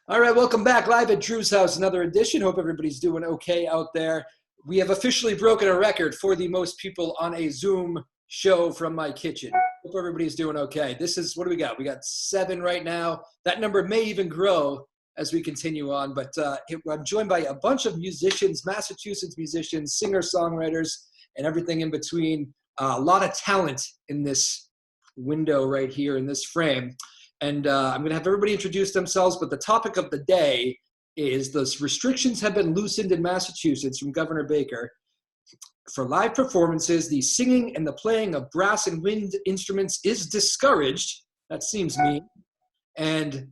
All right, welcome back live at Drew's house, another edition. Hope everybody's doing okay out there. We have officially broken a record for the most people on a Zoom show from my kitchen. Hope everybody's doing okay. This is, what do we got? We got 7 right now. That number may even grow as we continue on, but I'm joined by a bunch of musicians, Massachusetts musicians, singer-songwriters, and everything in between. A lot of talent in this window right here in this frame. And I'm going to have everybody introduce themselves, but the topic of the day is those restrictions have been loosened in Massachusetts from Governor Baker. For live performances, the singing and the playing of brass and wind instruments is discouraged. That seems mean. And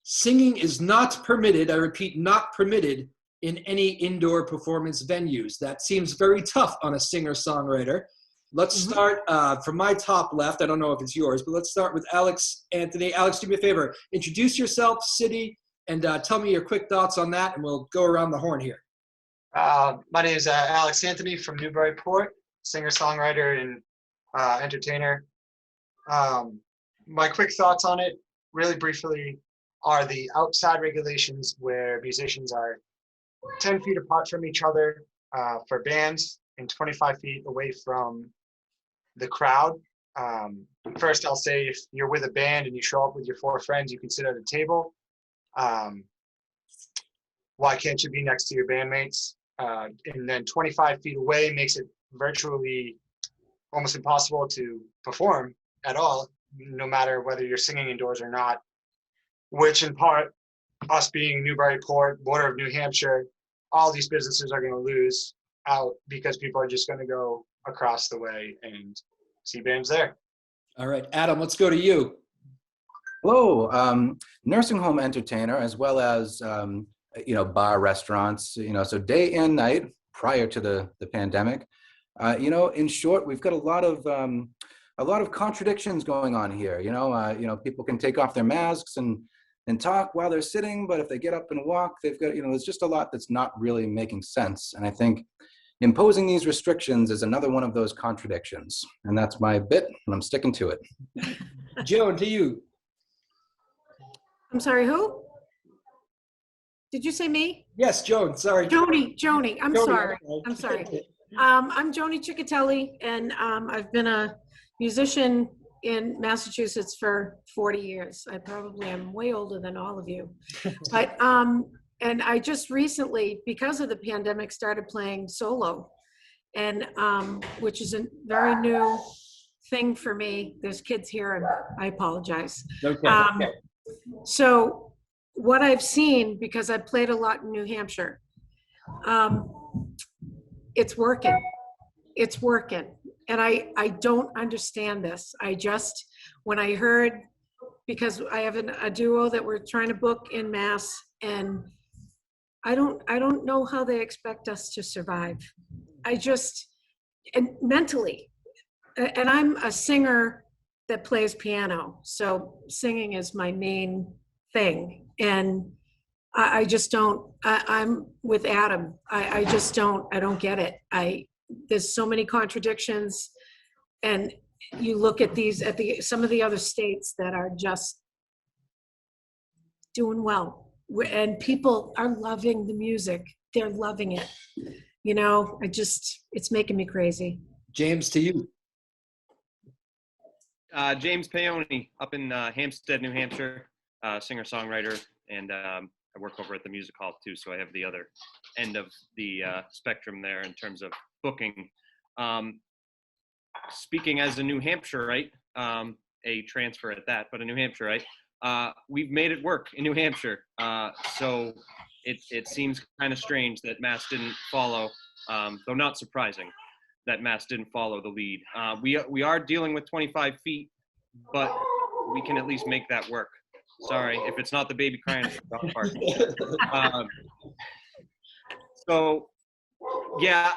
singing is not permitted, I repeat, not permitted in any indoor performance venues. That seems very tough on a singer-songwriter. Let's start from my top left. I don't know if it's yours, but let's start with Alex Anthony. Alex, do me a favor. Introduce yourself, city, and tell me your quick thoughts on that, and we'll go around the horn here. My name is Alex Anthony from Newburyport, singer-songwriter and entertainer. My quick thoughts on it, really briefly, are the outside regulations where musicians are 10 feet apart from each other for bands and 25 feet away from the crowd. First, I'll say if you're with a band and you show up with your 4 friends, you can sit at a table. Why can't you be next to your bandmates? And then 25 feet away makes it virtually almost impossible to perform at all, no matter whether you're singing indoors or not, which in part, us being Newburyport, border of New Hampshire, all these businesses are going to lose out because people are just going to go across the way and see bands there. All right, Adam, let's go to you. Hello, nursing home entertainer, as well as, bar restaurants, so day and night prior to the pandemic. In short, we've got a lot of contradictions going on here. People can take off their masks and talk while they're sitting, but if they get up and walk, they've got, there's just a lot that's not really making sense. And I think imposing these restrictions is another one of those contradictions. And that's my bit, and I'm sticking to it. Joan, to you. I'm sorry, who? Did you say me? Yes, Joan, sorry. Joni, I'm Joni, sorry. okay. I'm sorry. I'm Joni Chicatelli, and I've been a musician in Massachusetts for 40 years. I probably am way older than all of you. But and I just recently, because of the pandemic, started playing solo, and which is a very new thing for me. There's kids here, and I apologize. Okay. So what I've seen, because I played a lot in New Hampshire, it's working. It's working. And I don't understand this. When I heard, because I have a duo that we're trying to book in Mass, and I don't know how they expect us to survive. And mentally, and I'm a singer that plays piano, so singing is my main thing. And I just don't, I'm with Adam. I don't get it. There's so many contradictions, and you look at some of the other states that are just doing well, and people are loving the music. They're loving it. It's making me crazy. James, to you. James Peony, up in Hampstead, New Hampshire, singer-songwriter, and I work over at the music hall too, so I have the other end of the spectrum there in terms of booking. Speaking as a New Hampshireite, a transfer at that, but a New Hampshireite, we've made it work in New Hampshire. So it seems kind of strange that Mass didn't follow, though not surprising that Mass didn't follow the lead. We are dealing with 25 feet, but we can at least make that work. Sorry, if it's not the baby crying, it's the dog part. So, yeah,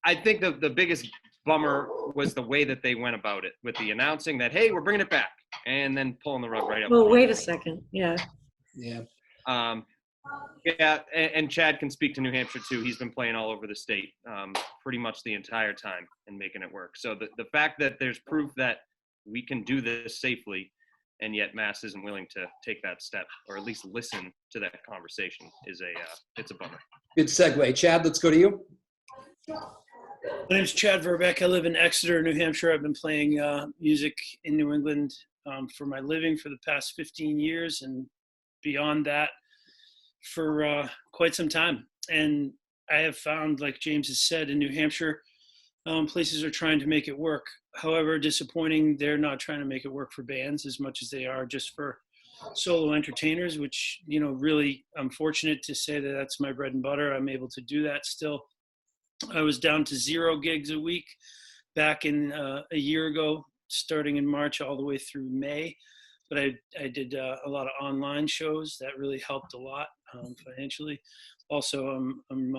I think the biggest bummer was the way that they went about it, with the announcing that, hey, we're bringing it back, and then pulling the rug right up. Well, wait a second. Yeah. Yeah. Yeah, and Chad can speak to New Hampshire too. He's been playing all over the state pretty much the entire time and making it work. So the fact that there's proof that we can do this safely and yet Mass isn't willing to take that step, or at least listen to that conversation. It's a bummer. Good segue. Chad, let's go to you. My name's Chad Verbeck. I live in Exeter, New Hampshire. I've been playing music in New England for my living for the past 15 years, and beyond that for quite some time. And I have found, like James has said, in New Hampshire, places are trying to make it work. However, disappointing, they're not trying to make it work for bands as much as they are just for solo entertainers, which, really, I'm fortunate to say that that's my bread and butter. I'm able to do that still. I was down to 0 gigs a week back in a year ago, starting in March all the way through May. But I did a lot of online shows. That really helped a lot financially. Also, I'm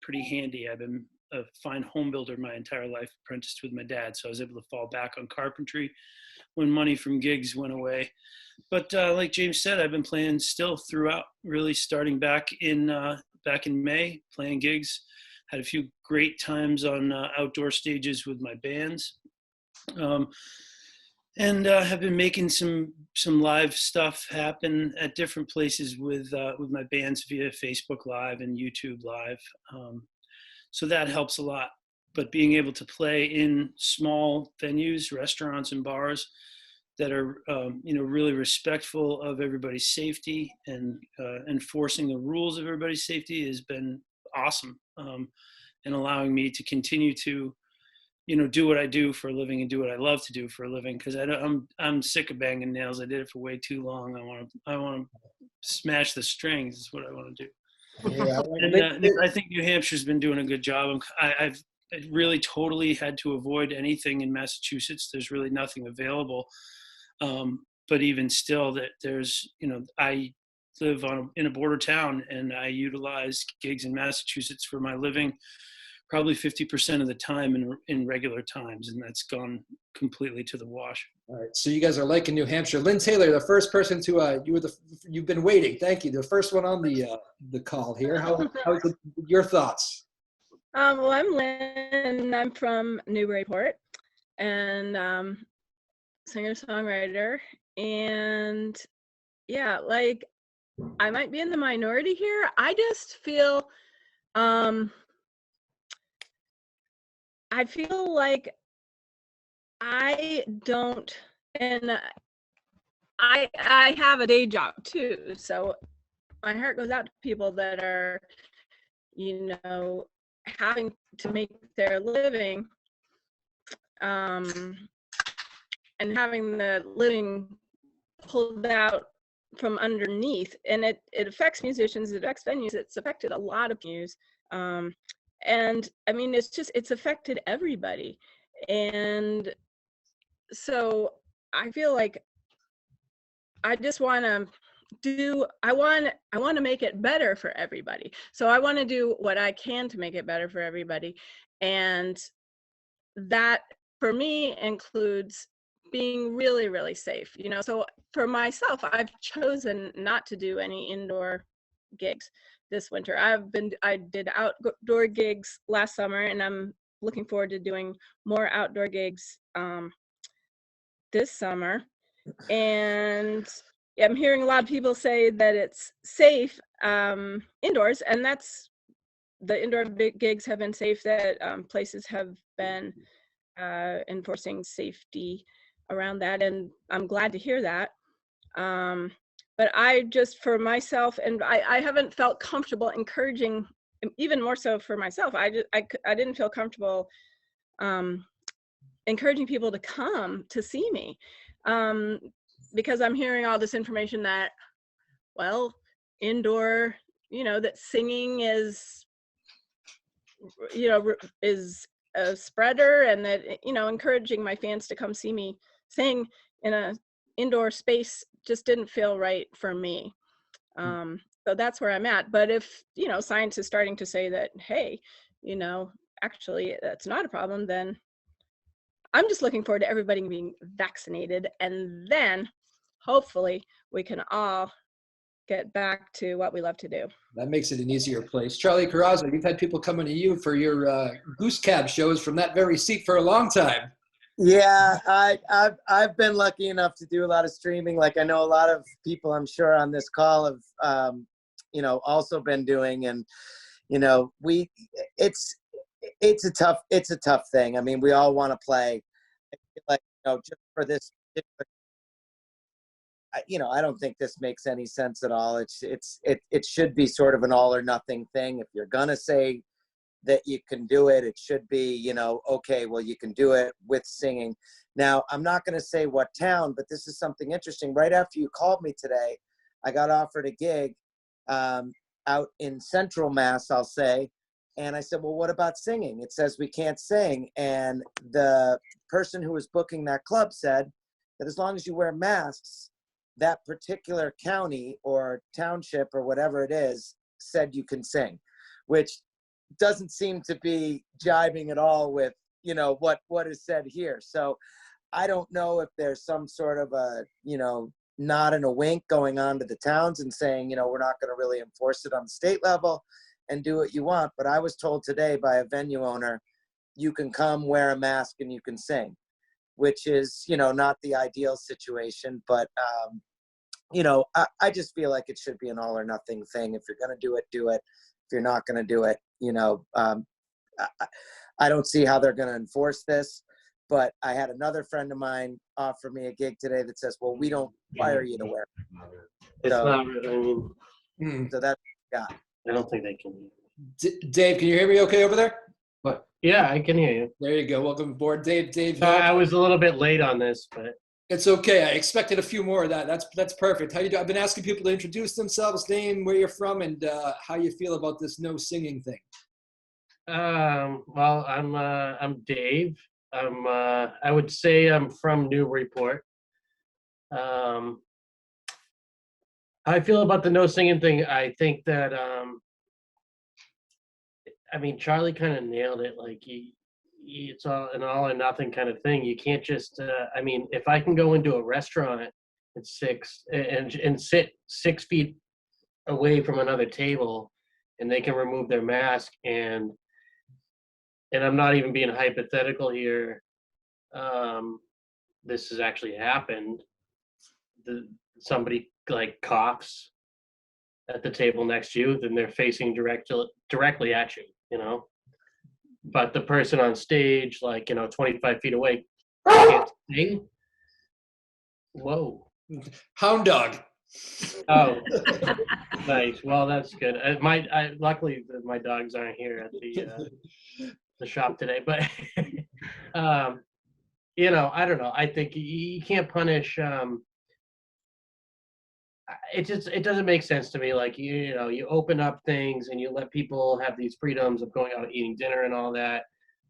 pretty handy. I've been a fine home builder my entire life, apprenticed with my dad. So I was able to fall back on carpentry when money from gigs went away. But like James said, I've been playing still throughout, really starting back in May, playing gigs. Had a few great times on outdoor stages with my bands. And have been making some live stuff happen at different places with my bands via Facebook Live and YouTube Live. So that helps a lot. But being able to play in small venues, restaurants and bars that are really respectful of everybody's safety and enforcing the rules of everybody's safety has been awesome, and allowing me to continue to do what I do for a living and do what I love to do for a living, because I'm sick of banging nails. I did it for way too long. I want to smash the strings is what I want to do. Yeah, And I think New Hampshire's been doing a good job. I've really totally had to avoid anything in Massachusetts. There's really nothing available. But even still, that there's, I live in a border town, and I utilize gigs in Massachusetts for my living probably 50% of the time in regular times, and that's gone completely to the wash. All right, so you guys are liking New Hampshire. Lynn Taylor, the first person to you've been waiting. Thank you. The first one on the call here. How's your thoughts? Well, I'm Lynn. I'm from Newburyport, and singer-songwriter. And yeah, like, I might be in the minority here. I just feel I feel like I don't, and I have a day job too, so my heart goes out to people that are, having to make their living, and having the living pulled out from underneath, and it affects musicians, it affects venues, it's affected a lot of venues. And I mean, it's affected everybody. And so I feel like I just want to I want to make it better for everybody. So I want to do what I can to make it better for everybody. And that for me includes being really, really safe, So for myself, I've chosen not to do any indoor gigs this winter. I did outdoor gigs last summer, and I'm looking forward to doing more outdoor gigs this summer. And I'm hearing a lot of people say that it's safe indoors, and that's the indoor gigs have been safe, that places have been enforcing safety around that, and I'm glad to hear that. But I just, for myself, and I haven't felt comfortable encouraging, even more so for myself, I didn't feel comfortable encouraging people to come to see me, because I'm hearing all this information that, well, indoor, that singing is, is a spreader, and that, encouraging my fans to come see me sing in a indoor space just didn't feel right for me. So that's where I'm at. But if, science is starting to say that, hey, actually that's not a problem, then I'm just looking forward to everybody being vaccinated. And then hopefully we can all get back to what we love to do. That makes it an easier place. Charlie Caruso, you've had people coming to you for your Goose Cab shows from that very seat for a long time. Yeah, I've been lucky enough to do a lot of streaming. Like I know a lot of people, I'm sure, on this call have, also been doing, and it's a tough thing. I mean, we all want to play, like just for this. I don't think this makes any sense at all. It should be sort of an all or nothing thing. If you're gonna say that you can do it, it should be, okay, well, you can do it with singing. Now, I'm not going to say what town, but this is something interesting. Right after you called me today, I got offered a gig out in Central Mass, I'll say. And I said, well, what about singing? It says we can't sing. And the person who was booking that club said that as long as you wear masks, that particular county or township or whatever it is said you can sing, which doesn't seem to be jiving at all with what is said here. So I don't know if there's some sort of a nod and a wink going on to the towns and saying we're not going to really enforce it on the state level and do what you want. But I was told today by a venue owner, you can come, wear a mask, and you can sing, which is not the ideal situation. But I just feel like it should be an all or nothing thing. If you're going to do it, do it. If you're not going to do it, I don't see how they're going to enforce this. But I had another friend of mine offer me a gig today that says, well, we don't require you to wear it. It's So, not really, so that's, yeah. I don't think they can. Dave, can you hear me okay over there? But yeah, I can hear you. There you go. Welcome aboard, Dave. Dave, I was a little bit late on this, but it's okay. I expected a few more of that. That's perfect. How you do? I've been asking people to introduce themselves, name, where you're from, and how you feel about this no singing thing. well, I'm Dave. I would say I'm from Newburyport. How I feel about the no singing thing, I think that Charlie kind of nailed it. Like it's all an all or nothing kind of thing. You can't just if I can go into a restaurant at 6 and sit 6 feet away from another table and they can remove their mask and I'm not even being hypothetical here. This has actually happened. Somebody like coughs at the table next to you, then they're facing directly at you, But the person on stage, 25 feet away, can't sing. Whoa. Hound dog. Oh, nice. Well, that's good. Luckily my dogs aren't here at the shop today, but I don't know. I think you can't punish. It doesn't make sense to me. Like you open up things and you let people have these freedoms of going out eating dinner and all that,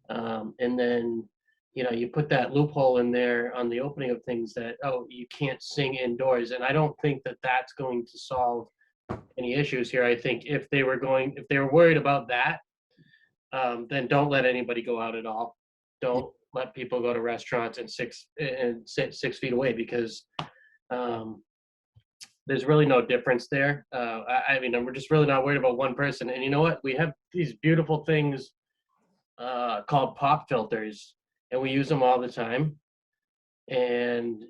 and then you put that loophole in there on the opening of things that you can't sing indoors, and I don't think that that's going to solve any issues here. I think if they were worried about that, then don't let anybody go out at all. Don't let people go to restaurants and sit 6 feet away because there's really no difference there. We're just really not worried about one person. And you know what? We have these beautiful things called pop filters, and we use them all the time. And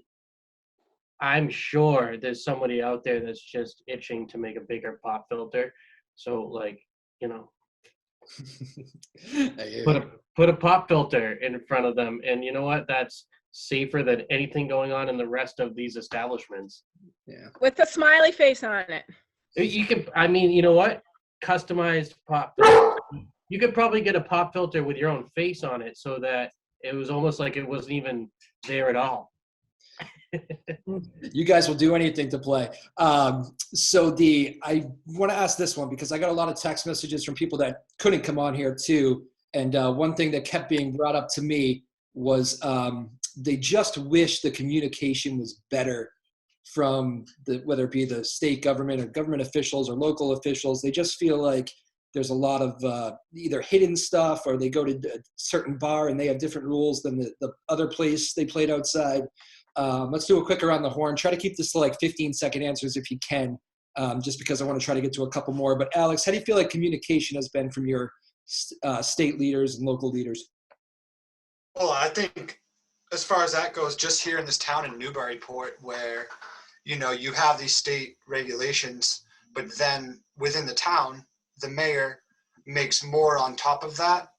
I'm sure there's somebody out there that's just itching to make a bigger pop filter. So put a pop filter in front of them, and you know what? That's safer than anything going on in the rest of these establishments. Yeah. With a smiley face on it. You can, you know what? Customized pop filter. You could probably get a pop filter with your own face on it so that it was almost like it wasn't even there at all. You guys will do anything to play. I want to ask this one because I got a lot of text messages from people that couldn't come on here too. And one thing that kept being brought up to me was they just wish the communication was better from whether it be the state government or government officials or local officials. They just feel like there's a lot of either hidden stuff, or they go to a certain bar and they have different rules than the other place they played outside. Let's do a quick around the horn. Try to keep this to 15-second answers if you can, just because I want to try to get to a couple more. But Alex, how do you feel like communication has been from your state leaders and local leaders? Well, I think as far as that goes, just here in this town in Newburyport, where, you know, you have these state regulations, but then within the town, the mayor makes more on top of that.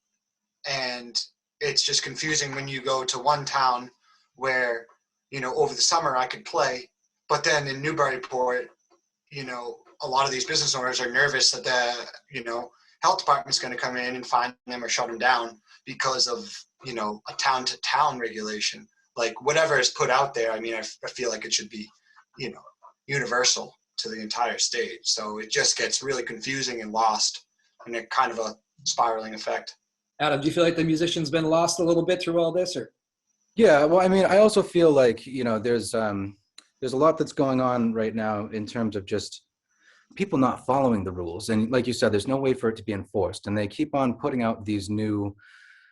And it's just confusing when you go to one town where, you know, over the summer I could play, but then in Newburyport, you know, a lot of these business owners are nervous that the, you know, health department's going to come in and find them or shut them down because of, you know, a town to town regulation. Like whatever is put out there, I mean, I feel like it should be, you know, universal to the entire state. So it just gets really confusing and lost, and it kind of a spiraling effect. Adam, do you feel like the musician's been lost a little bit through all this, or? Yeah, well, I mean, I also feel like, you know, there's a lot that's going on right now in terms of just people not following the rules. And like you said, there's no way for it to be enforced. And they keep on putting out these new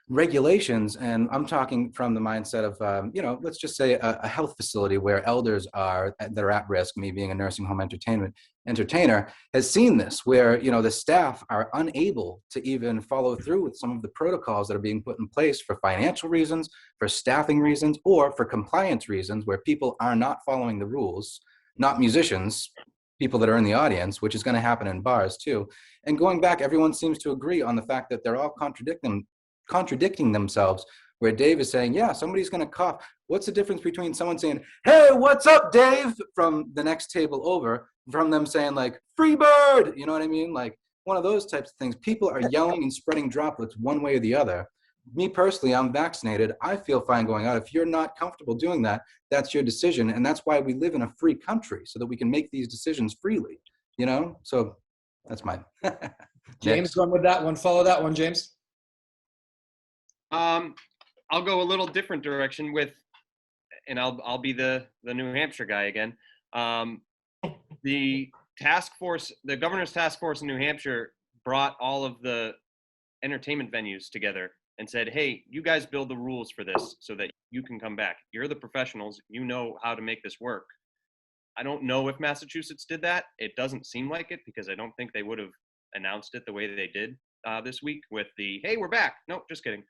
regulations. And I'm talking from the mindset of, you know, let's just say a health facility where elders are that are at risk, me being a nursing home entertainer, has seen this, where, you know, the staff are unable to even follow through with some of the protocols that are being put in place for financial reasons, for staffing reasons, or for compliance reasons, where people are not following the rules, not musicians, people that are in the audience, which is going to happen in bars too. And going back, everyone seems to agree on the fact that they're all contradicting themselves, where Dave is saying, yeah, somebody's going to cough. What's the difference between someone saying, hey, what's up, Dave, from the next table over, from them saying like, free bird, you know what I mean? Like one of those types of things. People are yelling and spreading droplets one way or the other. Me personally, I'm vaccinated. I feel fine going out. If you're not comfortable doing that, that's your decision. And that's why we live in a free country, so that we can make these decisions freely, you know? So that's mine. James, run with that one. Follow that one, James. I'll go a little different direction with, and I'll be the New Hampshire guy again. The governor's task force in New Hampshire brought all of the entertainment venues together and said, hey, you guys build the rules for this so that you can come back. You're the professionals. You know how to make this work. I don't know if Massachusetts did that. It doesn't seem like it, because I don't think they would have announced it the way that they did this week with the, hey, we're back. No, just kidding.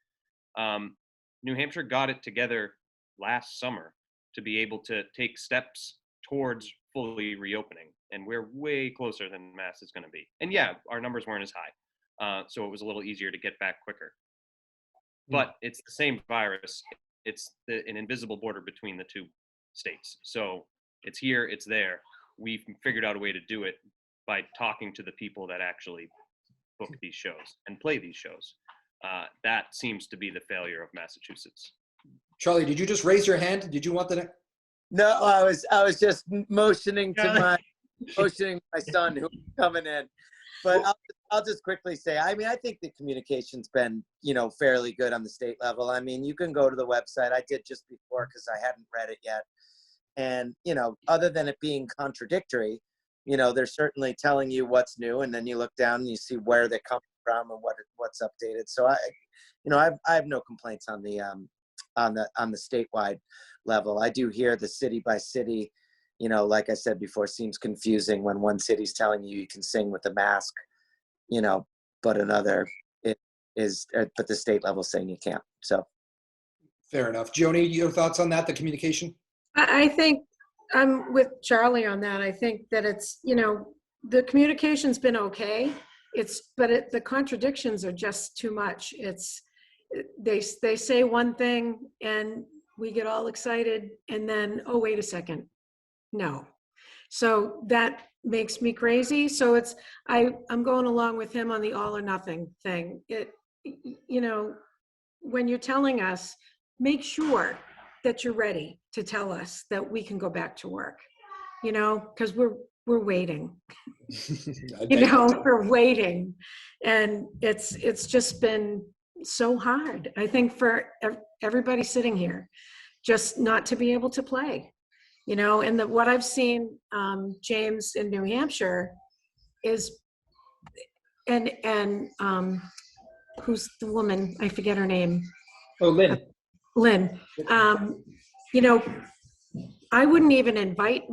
New Hampshire got it together last summer to be able to take steps towards fully reopening. And we're way closer than Mass is going to be. And yeah, our numbers weren't as high. So it was a little easier to get back quicker. But it's the same virus. It's an invisible border between the two states. So it's here, it's there. We've figured out a way to do it by talking to the people that actually book these shows and play these shows. That seems to be the failure of Massachusetts. Charlie, did you just raise your hand? Did you want the? No, I was just motioning to my son who was coming in. But I'll just quickly say, I mean, I think the communication's been, you know, fairly good on the state level. I mean, you can go to the website. I did just before because I hadn't read it yet. And, you know, other than it being contradictory, you know, they're certainly telling you what's new, and then you look down and you see where they come from and what's updated. So I have no complaints on the statewide level. I do hear the city by city, you know, like I said before, seems confusing when one city's telling you can sing with a mask, you know, but another but the state level saying you can't. So Fair enough. Joni, your thoughts on that, the communication? I think I'm with Charlie on that. I think that it's, you know, the communication's been okay. The contradictions are just too much. They say one thing and we get all excited, and then, oh, wait a second. No. So that makes me crazy. So I'm going along with him on the all or nothing thing. You know, when you're telling us, make sure that you're ready to tell us that we can go back to work, you know, because we're waiting. You know, we're waiting. And it's just been so hard, I think, for everybody sitting here, just not to be able to play. You know, and what I've seen, James, in New Hampshire is, and who's the woman? I forget her name. Oh, Lynn. Lynn. You know, I wouldn't even invite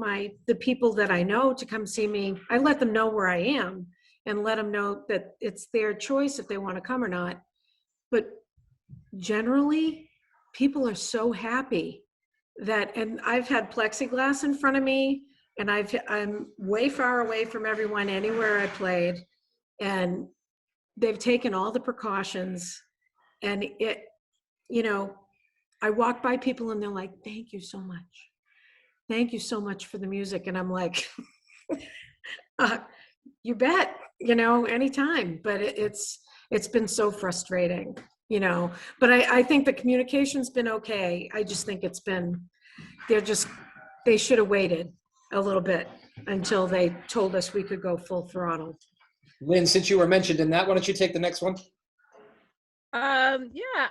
the people that I know to come see me. I let them know where I am and let them know that it's their choice if they want to come or not. But generally, people are so happy that, and I've had plexiglass in front of me, and I'm way far away from everyone anywhere I played, and they've taken all the precautions, and it, you know, I walk by people and they're like, thank you so much. Thank you so much for the music. And I'm like, you bet, anytime. But it's been so frustrating, but I think the communication's been okay. I just think they should have waited a little bit until they told us we could go full throttle. Lynn, since you were mentioned in that, why don't you take the next one? Yeah,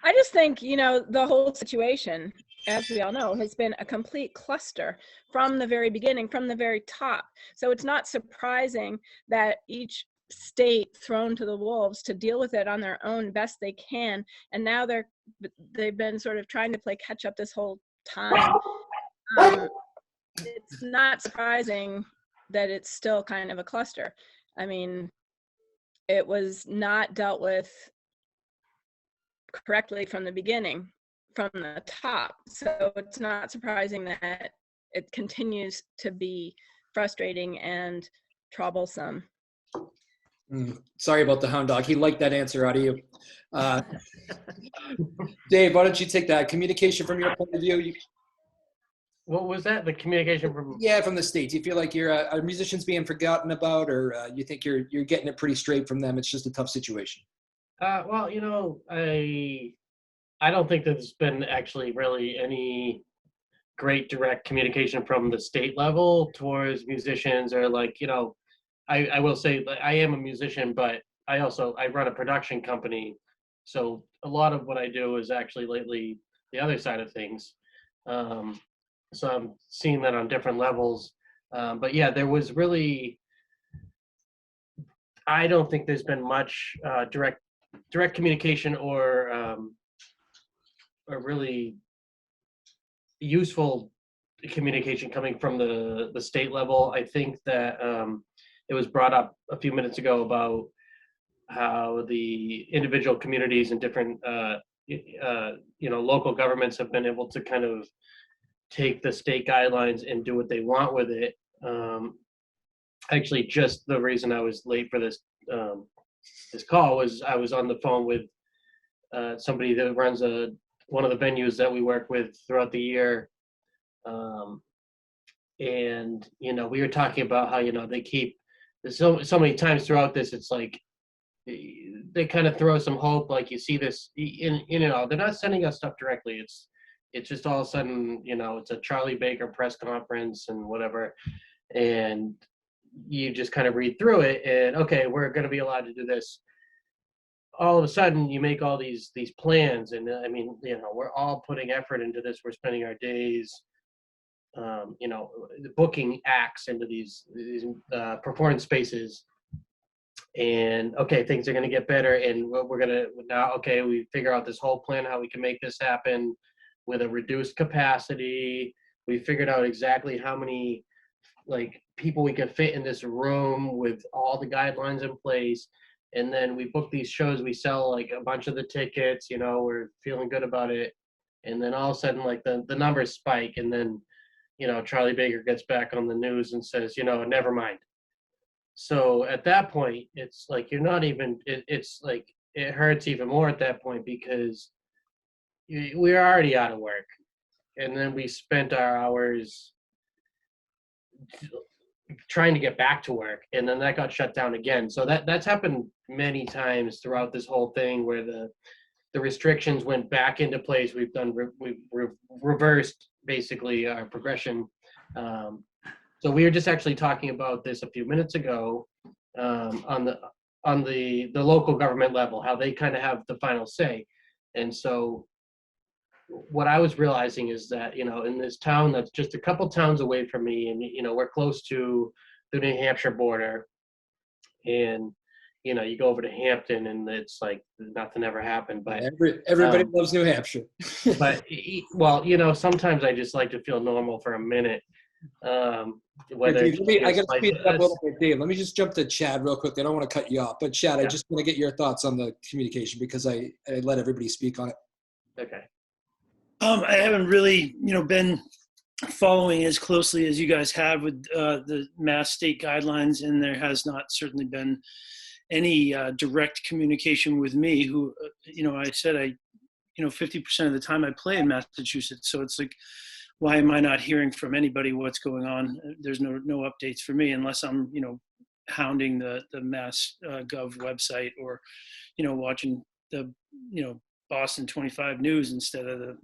I just think, the whole situation, as we all know, has been a complete cluster from the very beginning, from the very top. So it's not surprising that each state thrown to the wolves to deal with it on their own best they can. And now they've been sort of trying to play catch up this whole time. It's not surprising that it's still kind of a cluster. I mean, it was not dealt with correctly from the beginning, from the top. So it's not surprising that it continues to be frustrating and troublesome. Sorry about the hound dog. He liked that answer out of you. Dave, why don't you take that? Communication from your point of view. What was that? The communication from? Yeah, from the state. Do you feel like are musicians being forgotten about, or you think you're getting it pretty straight from them? It's just a tough situation. Well, I don't think there's been actually really any great direct communication from the state level towards musicians, or I will say that I am a musician, but I run a production company. So a lot of what I do is actually lately the other side of things. So I'm seeing that on different levels. But yeah, there was really, I don't think there's been much direct communication or really useful communication coming from the state level. I think that it was brought up a few minutes ago about how the individual communities and different local governments have been able to kind of take the state guidelines and do what they want with it. Actually, just the reason I was late for this call was I was on the phone with somebody that runs one of the venues that we work with throughout the year. And, we were talking about how, they keep so many times throughout this, it's like they kind of throw some hope, like you see this, they're not sending us stuff directly. It's just all of a sudden, it's a Charlie Baker press conference and whatever. And you just kind of read through it and, okay, we're going to be allowed to do this. All of a sudden you make all these plans. And I mean, we're all putting effort into this. We're spending our days, booking acts into these performance spaces. And okay, things are going to get better. And we're going to now, okay, we figure out this whole plan, how we can make this happen with a reduced capacity. We figured out exactly how many people we can fit in this room with all the guidelines in place. And then we book these shows, we sell a bunch of the tickets, we're feeling good about it. And then all of a sudden the numbers spike, and then Charlie Baker gets back on the news and says, never mind. So at that point, it's you're not even, it's it hurts even more at that point, because we're already out of work. And then we spent our hours trying to get back to work, and then that got shut down again. So that's happened many times throughout this whole thing, where the restrictions went back into place. We've reversed basically our progression. So we were just actually talking about this a few minutes ago on the local government level, how they kind of have the final say. And so what I was realizing is that, in this town that's just a couple towns away from me, and, we're close to the New Hampshire border, and, you go over to Hampton and it's nothing ever happened, but everybody loves New Hampshire. But, well, sometimes I just like to feel normal for a minute. I got to speed it up a little bit, Dave. Let me just jump to Chad real quick. I don't want to cut you off, but Chad, yeah. I just want to get your thoughts on the communication, because I let everybody speak on it. Okay. I haven't really, been following as closely as you guys have with the Mass state guidelines, and there has not certainly been any direct communication with me. Who, I said 50% of the time I play in Massachusetts, so it's like, why am I not hearing from anybody what's going on? There's no updates for me unless I'm, hounding the Mass Gov website or, watching the, Boston 25 News instead of the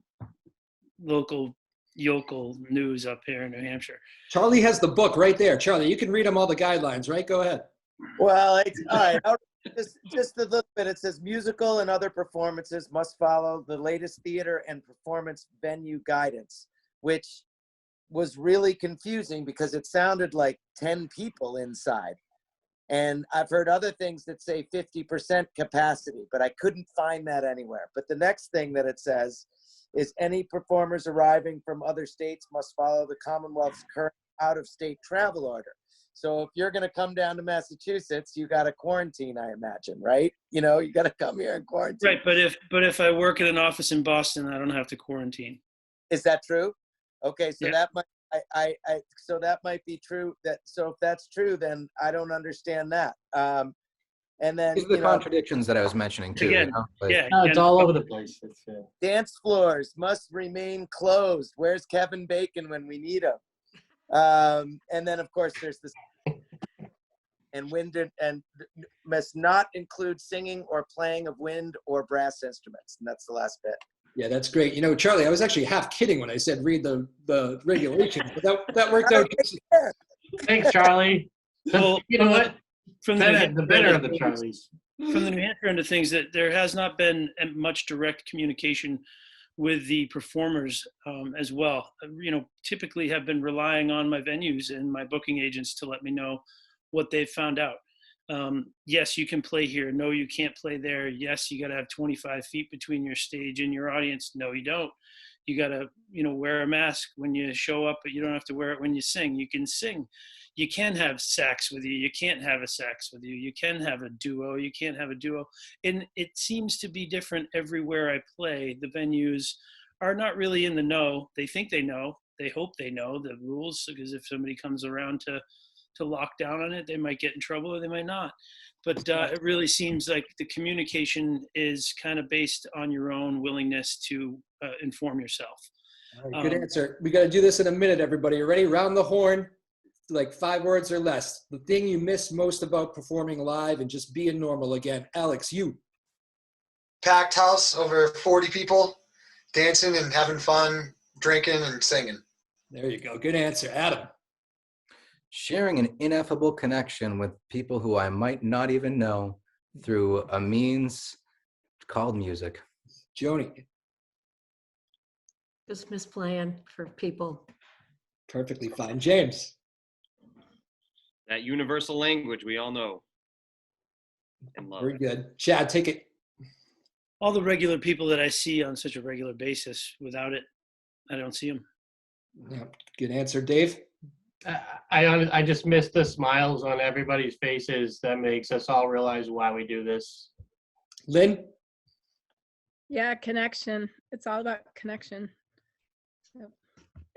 local yokel news up here in New Hampshire. Charlie has the book right there. Charlie, you can read him all the guidelines, right? Go ahead. Well, it's all right. Just a little bit. It says musical and other performances must follow the latest theater and performance venue guidance, which was really confusing because it sounded like 10 people inside. And I've heard other things that say 50% capacity, but I couldn't find that anywhere. But the next thing that it says is any performers arriving from other states must follow the Commonwealth's current out-of-state travel order. So if you're going to come down to Massachusetts, you got to quarantine, I imagine, right? You got to come here and quarantine. Right, but if I work in an office in Boston, I don't have to quarantine. Is that true? Okay, so Yeah. that might so that might be true. So if that's true, then I don't understand that. And then These are the contradictions that I was mentioning too. Again, yeah, No, it's all over the place. It's, dance floors must remain closed. Where's Kevin Bacon when we need him? And then of course there's this and wind and must not include singing or playing of wind or brass instruments. And that's the last bit. Yeah, that's great. Charlie, I was actually half kidding when I said read the regulations, but that worked out. thanks, Charlie. Well, You know what? From The better of the Charlies. From the New Hampshire end of things, that there has not been much direct communication with the performers as well. Typically have been relying on my venues and my booking agents to let me know what they've found out. Yes, you can play here. No, you can't play there. Yes, you got to have 25 feet between your stage and your audience. No, you don't. You got to, wear a mask when you show up, but you don't have to wear it when you sing. You can sing. You can have sax with you. You can't have a sax with you. You can have a duo. You can't have a duo. And it seems to be different everywhere I play. The venues are not really in the know. They think they know. They hope they know the rules, because if somebody comes around to lock down on it, they might get in trouble or they might not. But it really seems like the communication is kind of based on your own willingness to inform yourself. All right, good answer. We got to do this in a minute, everybody. You ready? Round the horn, like 5 words or less. The thing you miss most about performing live and just being normal again. Alex, you. Packed house, over 40 people, dancing and having fun, drinking and singing. There you go. Good answer. Adam. Sharing an ineffable connection with people who I might not even know through a means called music. Joni. Christmas plan for people. Perfectly fine. James. That universal language we all know and love. Very good. Chad, take it. All the regular people that I see on such a regular basis, without it, I don't see them. Yeah, good answer. Dave. I just miss the smiles on everybody's faces that makes us all realize why we do this. Lynn. Yeah, connection. It's all about connection.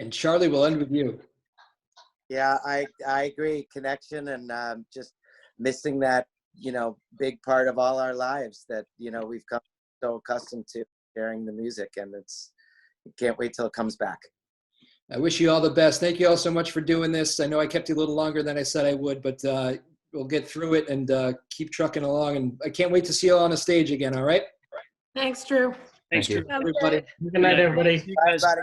And Charlie, will end with you. Yeah, I agree. Connection and just missing that, big part of all our lives that, we've come so accustomed to sharing the music, and can't wait till it comes back. I wish you all the best. Thank you all so much for doing this. I know I kept you a little longer than I said I would, but we'll get through it and keep trucking along. And I can't wait to see you all on a stage again. All right. Thanks, Drew. Thanks, Thank you. Drew. Everybody. Good night, everybody. You guys- Bye, buddy.